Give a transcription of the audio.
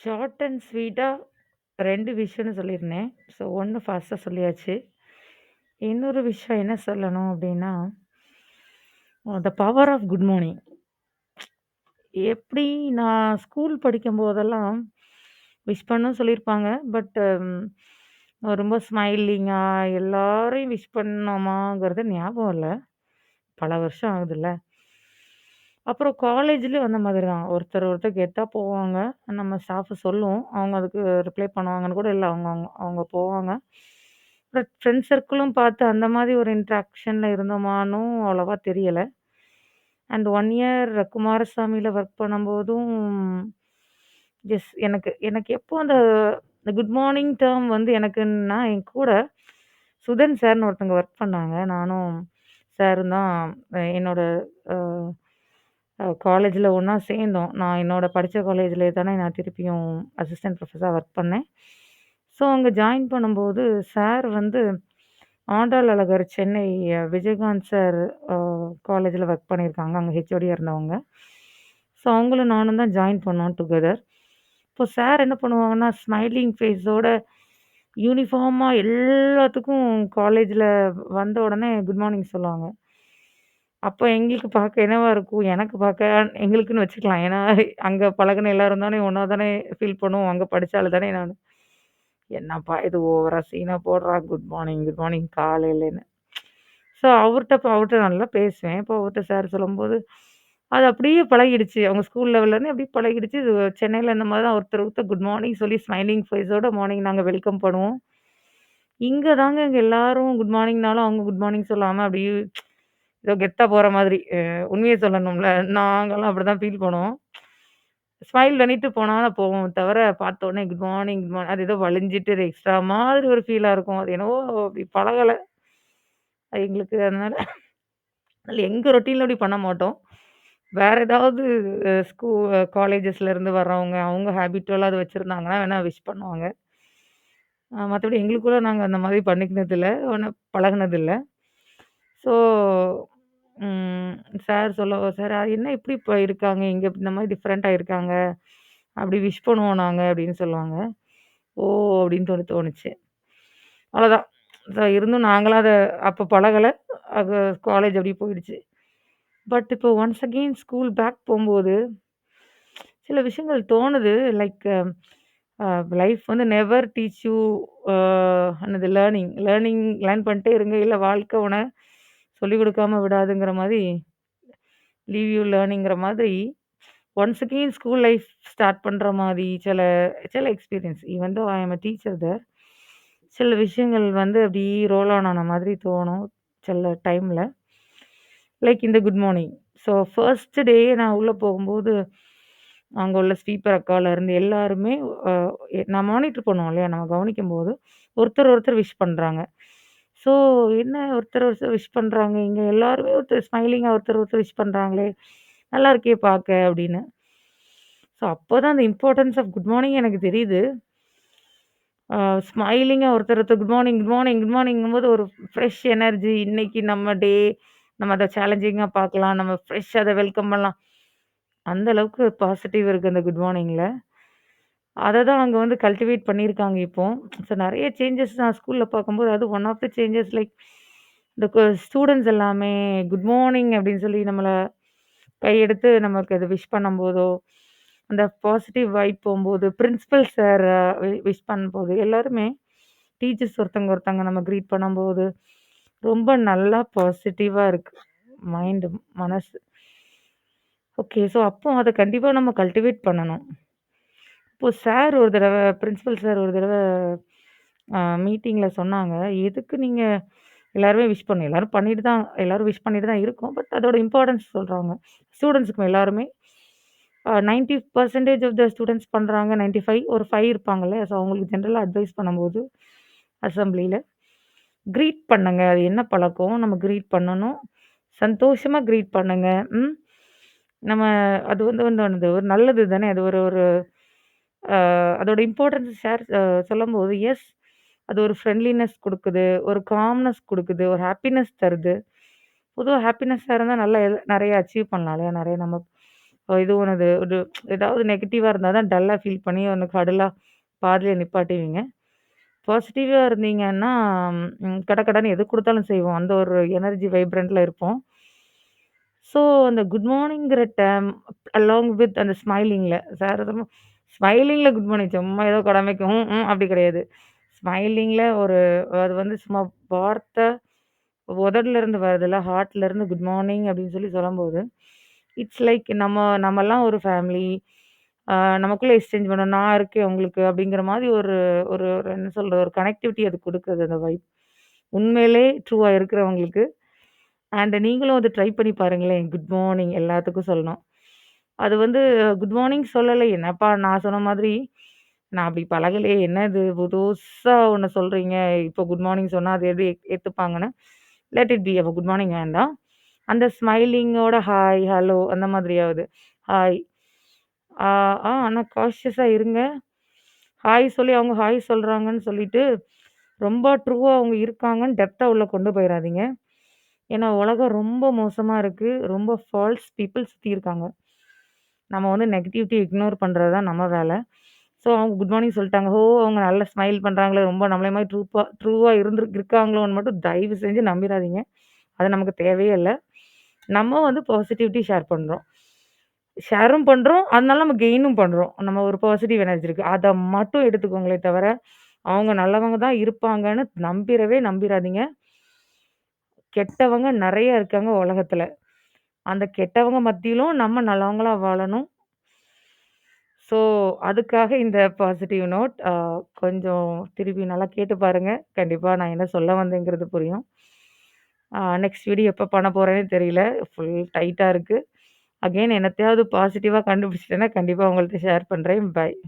Short and ஸ்வீட்டா 2 விஷயம்னு சொல்லியிருந்தேன். ஸோ, 1 ஃபாஸ்ட்டா சொல்லியாச்சு. இன்னொரு விஷயம் என்ன சொல்லணும் அப்டின்னா, the power of good morning. எப்படி நான் ஸ்கூல் படிக்கும்போதெல்லாம் விஷ் பண்ண சொல்லியிருப்பாங்க. பட் ரொம்ப ஸ்மைலிங்கா எல்லாரையும் விஷ் பண்ணோமாங்கிறது ஞாபகம் இல்ல. பல வருஷம் ஆகுதுல்ல. அப்புறம் காலேஜ்லயும் அந்த மாதிரி தான். ஒருத்தர் கெத்தா போவாங்க. நம்ம ஸ்டாஃப் சொல்லுவோம். அவங்க அதுக்கு ரிப்ளை பண்ணுவாங்கன்னு கூட இல்ல. அவங்க அவங்க அவங்க போவாங்க. பட் ஃப்ரெண்ட் சர்க்கிளும் பார்த்து அந்த மாதிரி ஒரு இன்டராக்ஷன்ல இருந்தோமான்னும் அவ்வளவா தெரியல. அண்ட் 1 இயர் குமாரசாமில ஒர்க் பண்ணும்போதும், எனக்கு எனக்கு எப்போ அந்த குட் மார்னிங் டெர்ம் வந்து எனக்குன்னா, என் கூட சுதன் சார்ன்னு ஒருத்தவங்க ஒர்க் பண்ணாங்க. நானும் சாரும் தான் என்னோட அ காலேஜ்ல ஒண்ணா சேர்ந்தோம். நான் என்னோட படிச்ச காலேஜ்லயே தானே நான் திருப்பியும் அசிஸ்டன்ட் ப்ரொஃபஸரா ஒர்க் பண்ணேன். ஸோ, அங்க ஜாயின் பண்ணும்போது சார் வந்து ஆண்டாள் அழகர் சென்னை விஜயகாந்த் சார் அ காலேஜ்ல ஒர்க் பண்ணியிருக்காங்க. அங்க ஹெச்ஓடியா இருந்தவங்க. ஸோ, அவங்களும் நானும் தான் ஜாயின் பண்ணோம் டுகெதர். இப்போ சார் என்ன பண்ணுவாங்கன்னா, ஸ்மைலிங் ஃபேஸோட யூனிஃபார்மா எல்லாத்துக்கும் காலேஜ்ல வந்த உடனே குட் மார்னிங் சொல்லுவாங்க. அப்ப எங்களுக்கு பார்க்க என்னவா இருக்கும், எனக்கு பார்க்க எங்களுக்குன்னு வச்சுக்கலாம். ஏன்னா, அங்க பழகுன எல்லாரும் தானே ஒண்ணா தானே ஃபீல் பண்ணுவோம். அங்க படிச்சாளு தானே நானு. என்னப்பா இது ஓவரா சீனா போடுறான். Good morning காலையிலேன்னு. ஸோ அவர்ட்ட நல்லா பேசுவேன். இப்போ அவர்ட்ட சார் சொல்லும்போது, அது அப்படியே பழகிடுச்சு. அவங்க ஸ்கூல் லெவல்லருந்து அப்படியே பழகிடுச்சு. இது சென்னையில இந்த மாரி தான் ஒருத்தர் குட் மார்னிங் சொல்லி ஸ்மைலிங் ஃபேஸோட மார்னிங் நாங்க வெல்கம் பண்ணுவோம். இங்க எல்லாரும் குட் மார்னிங்னாலும் அவங்க குட் மார்னிங் சொல்லாம அப்படியே ஏதோ கெத்தா போற மாதிரி. உண்மைய சொல்லணும்ல. நாங்கலாம் அப்படிதான் ஃபீல் பண்ணுவோம். ஸ்மைல் பண்ணிட்டு போனா போவோம் தவிர, பார்த்தோனே குட் மார்னிங் அது ஏதோ வழிஞ்சிட்டு எக்ஸ்ட்ரா மாதிரி ஒரு ஃபீலா இருக்கும். அது என்னவோ அப்படி பழகல. எங்களுக்கு அதனால எங்க ரொட்டீன்ல அப்படி பண்ண மாட்டோம். வேற ஏதாவது காலேஜஸ்ல இருந்து வர்றவங்க, அவங்க ஹேபிச்சுவலா அத வச்சிருந்தாங்கன்னா வேணா விஷ் பண்ணுவாங்க. மத்தபடி எங்களுக்குள்ள நாங்க அந்த மாதிரி பண்ணிக்கினது இல்ல. பழகுனது இல்ல. ஸோ, ம் சார் "சார் என்ன இப்படி இப்ப இருக்காங்க, இங்க இந்த மாரி டிஃபரெண்ட்டா இருக்காங்க. அப்படி விஷ் பண்ணுவோம் நாங்க" அப்படின்னு சொல்லுவாங்க. ஓ! அப்படின்னு தோணுச்சு. அவ்வளோதான். இருந்தும் நாங்கலாம் அத அப்ப பழகல. அது காலேஜ் அப்படியே போயிடுச்சு. பட் இப்போ ஒன்ஸ் அகெயின் ஸ்கூல் பேக் போம்போது, சில விஷயங்கள் தோணுது. லைக் அ லைஃப் வந்து நெவர் டீச் யூ அ என்னது லேர்ன் பண்ணிட்டே இருங்க. இல்ல வாழ்க்கை சொல்லிக் குடுக்காம விடாதுங்கிற மாரி, லீவ் யூ லேர்னிங்கிற மாதிரி, once again school life start பண்ற மாரி சில சில எக்ஸ்பீரியன்ஸ். ஈவன் தோ ஐ அம் அ டீச்சர் தேர். சில விஷயங்கள் வந்து அப்படியே ரோல் ஆன் ஆன மாதிரி தோணும். சில டைம்ல. லைக் இந்த good morning. So first day நான் உள்ள போகும்போது, அங்க உள்ள ஸ்வீப்பர் அக்காலருந்து எல்லாருமே அ நான் மானிட்டர் பண்ணுவோம் இல்லையா? நம்ம கவனிக்கும்போது, ஒருத்தர் விஷ் பண்றாங்க. ஸோ என்ன ஒருத்தர் விஷ் பண்றாங்க. இங்க எல்லாருமே ஸ்மைலிங்கா ஒருத்தர் விஷ் பண்றாங்களே! நல்லா இருக்கே பார்க்க அப்படின்னு. ஸோ அப்போதான் அந்த இம்பார்ட்டன்ஸ் ஆஃப் குட் மார்னிங் எனக்கு தெரியுது. அ ஸ்மைலிங்கா ஒருத்தர் குட் மார்னிங்கும்போது ஒரு ஃப்ரெஷ் எனர்ஜி இன்னைக்கு நம்ம டே நம்ம அத சேலஞ்சிங்கா பார்க்கலாம். நம்ம ஃப்ரெஷ்ஷா அத வெல்கம் பண்ணலாம். அந்த அளவுக்கு பாசிட்டிவ் இருக்கு அந்த குட் மார்னிங்ல. அத தான் அங்க வந்து கல்டிவேட் பண்ணியிருக்காங்க இப்போ. ஸோ நெறைய சேஞ்சஸ் நான் ஸ்கூல்ல பார்க்கும்போது, அது one of the changes like இந்த ஸ்டூடண்ட்ஸ் எல்லாமே குட் மார்னிங் அப்படின்னு சொல்லி நம்மள கையெடுத்து நமக்கு அத விஷ் பண்ணும்போதோ, அந்த பாசிட்டிவ் வைப் போம்போது, பிரின்சிபல் சார் விஷ் பண்ணும்போது, எல்லாருமே டீச்சர்ஸ் ஒருத்தவங்க நம்ம கிரீட் பண்ணும்போது, ரொம்ப நல்லா பாசிட்டிவா இருக்கு. மைண்டு, மனசு. ஓகே. ஸோ அப்போ அத கண்டிப்பா நம்ம கல்டிவேட் பண்ணணும். இப்போ பிரின்சிபல் சார் ஒரு தடவ மீட்டிங்ல சொன்னாங்க. எதுக்கு நீங்க எல்லாருமே விஷ் பண்ணணும். எல்லாரும் விஷ் பண்ணிட்டு தான் இருக்கோம். பட் அதோட இம்பார்ட்டன்ஸ் சொல்றாங்க. ஸ்டூடண்ட்ஸ்க்கும் எல்லாருமே 90% ஆஃப் த ஸ்டூடண்ட்ஸ் பண்றாங்க. 95 ஒரு 5 இருப்பாங்கல்ல. ஸோ அவங்களுக்கு ஜெனரலா அட்வைஸ் பண்ணும்போது, அசெம்பிளில கிரீட் பண்ணுங்க. அது என்ன பழக்கம்? நம்ம கிரீட் பண்ணணும். சந்தோஷமா கிரீட் பண்ணுங்க. ம். நம்ம அது வந்து வந்து வந்து ஒரு நல்லது தானே! அது ஒரு ஒரு அ அதோட இம்பார்ட்டன்ஸ் சொல்லும்போது, எஸ் அது ஒரு ஃப்ரெண்ட்லினஸ் குடுக்குது. ஒரு காம்னஸ் குடுக்குது. ஒரு ஹேப்பினஸ் தருது. பொதுவா ஹேப்பினஸ்ஸா இருந்தா நல்லா நெறைய அச்சீவ் பண்ணலாம் இல்லையா? நெறைய நம்ம இதுவும் ஒரு ஏதாவது நெகட்டிவா இருந்தா தான் டல்லா ஃபீல் பண்ணி ஒண்ணு கடலா பாதியில நிப்பாட்டுவீங்க. பாசிட்டிவா இருந்தீங்கன்னா, கடகடன்னு எது குடுத்தாலும் செய்வோம். அந்த ஒரு எனர்ஜி வைப்ரண்ட்ல இருப்போம். ஸோ அந்த குட் மார்னிங்கிற டைம் அலாங் வித் அந்த ஸ்மைலிங்ல சாரதமா ஸ்மைலிங்ல குட் மார்னிங் சும்மா ஏதோ கடமைக்கு அப்படி கிடையாது. ஸ்மைலிங்ல அது வந்து சும்மா வார்த்தை உதடுல இருந்து வருதுல்ல, ஹார்ட்ல இருந்து குட் மார்னிங் அப்படின்னு சொல்லும்போது, இட்ஸ் லைக் நம்மலாம் ஒரு ஃபேமிலி. அ நமக்குள்ள எக்ஸ்சேஞ்ச் பண்ணோம். நான் இருக்கேன் உங்களுக்கு அப்படிங்கிற மாரி ஒரு ஒரு ஒரு என்ன சொல்றது? ஒரு கனெக்டிவிட்டி அது குடுக்குது அந்த வைப். உண்மையிலே ட்ரூவா இருக்கிறவங்களுக்கு. அண்ட் நீங்களும் அத ட்ரை பண்ணி பாருங்களேன். குட் மார்னிங் எல்லாத்துக்கும் சொல்லணும். அது வந்து குட் மார்னிங் சொல்லலை. என்னப்பா நான் சொன்ன மாதிரி, நான் அப்படி பழகலையே. என்ன இது புதுசா ஒண்ணு சொல்றீங்க. இப்போ குட் மார்னிங் சொன்னா அது எப்படி ஏத்துப்பாங்கன்னு. Let it be. அப்ப குட் மார்னிங் வேண்டாம். அந்த ஸ்மைலிங்கோட ஹாய், ஹலோ அந்த மாதிரியாவது. ஹாய். ஆ ஆனா காஷியஸா இருங்க. ஹாய் சொல்லி அவங்க ஹாய் சொல்றாங்கன்னு சொல்லிட்டு, ரொம்ப ட்ரூவா அவங்க இருக்காங்கன்னு டெப்த்தா உள்ள கொண்டு போயிறாதீங்க. ஏன்னா உலகம் ரொம்ப மோசமா இருக்கு. ரொம்ப ஃபால்ஸ் பீப்பிள் சுத்தி இருக்காங்க. நம்ம வந்து நெகட்டிவிட்டி இக்னோர் பண்றது தான் நம்ம வேல. ஸோ அவங்க குட் மார்னிங் சொல்ட்டாங்க. ஓ! அவங்க நல்லா ஸ்மைல் பண்றாங்களே, ரொம்ப நம்மள மாரி ட்ரூவா இருக்காங்களோன்னு மட்டும் தயவு செஞ்சு நம்பிறாதீங்க. அது நமக்கு தேவையே இல்ல. நம்ம வந்து பாசிட்டிவிட்டி ஷேர் பண்றோம். ஷேரும் பண்றோம். அதனால நம்ம கெயினும் பண்றோம். நம்ம ஒரு பாசிட்டிவ் எனர்ஜி இருக்கு. அத மட்டும் எடுத்துக்கோங்களே தவிர, அவங்க நல்லவங்க தான் இருப்பாங்கன்னு நம்பிராதீங்க. கெட்டவங்க நெறைய இருக்காங்க உலகத்துல. அந்த கெட்டவங்க மத்தியிலும் நம்ம நல்லவங்களா வாழணும். ஸோ, அதுக்காக இந்த பாசிட்டிவ் நோட். கொஞ்சம் திருப்பி நல்லா கேட்டு பாருங்க. கண்டிப்பா நான் என்ன சொல்ல வந்தேங்கிறது புரியும். நெக்ஸ்ட் வீடியோ எப்ப பண்ண போறேன்னே தெரியல. ஃபுல் டைட்டா இருக்கு. அகைன் என்னத்தையாவது பாசிட்டிவா கண்டுபிடிச்சிட்டேன்னா, கண்டிப்பா உங்கள்ட்ட ஷேர் பண்றேன். பை.